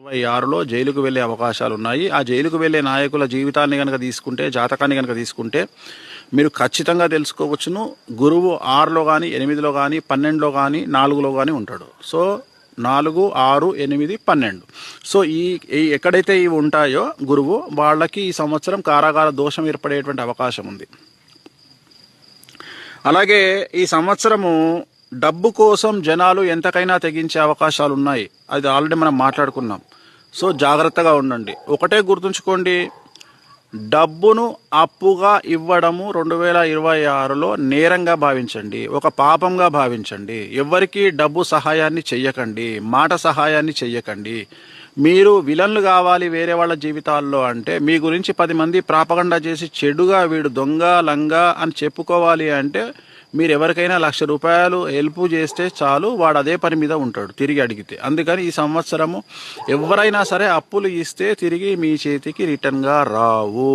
2026లో జైలుకు వెళ్లే అవకాశాలు ఉన్నాయి. ఆ జైలుకు వెళ్లే నాయకుల జీవితాన్ని కనుక తీసుకుంటే, జాతకాన్ని కనుక తీసుకుంటే మీరు ఖచ్చితంగా తెలుసుకోవచ్చును. గురువు 6లో కానీ 8లో కానీ 12లో కానీ 4లో కానీ ఉంటాడు. సో 4, 6, 8, 12. సో ఈ ఎక్కడైతే ఇవి ఉంటాయో గురువు వాళ్ళకి ఈ సంవత్సరం కారాగార దోషం ఏర్పడేటువంటి అవకాశం ఉంది. అలాగే ఈ సంవత్సరము డబ్బు కోసం జనాలు ఎంతకైనా తెగించే అవకాశాలు ఉన్నాయి. అది ఆల్రెడీ మనం మాట్లాడుకున్నాం. సో జాగ్రత్తగా ఉండండి. ఒకటే గుర్తుంచుకోండి, డబ్బును అప్పుగా ఇవ్వడము 2026లో నేరంగా భావించండి, ఒక పాపంగా భావించండి. ఎవరికి డబ్బు సహాయాన్ని చెయ్యకండి, మాట సహాయాన్ని చెయ్యకండి. మీరు విలన్లు కావాలి వేరే వాళ్ళ జీవితాల్లో అంటే, మీ గురించి 10 మంది ప్రాపగండా చేసి చెడుగా వీడు దొంగ లంగా అని చెప్పుకోవాలి అంటే, మీరు ఎవరికైనా ₹1,00,000 హెల్ప్ చేస్తే చాలు, వాడు అదే పని మీద ఉంటాడు తిరిగి అడిగితే. అందుకని ఈ సంవత్సరము ఎవరైనా సరే అప్పులు ఇస్తే తిరిగి మీ చేతికి రిటర్న్గా రావు.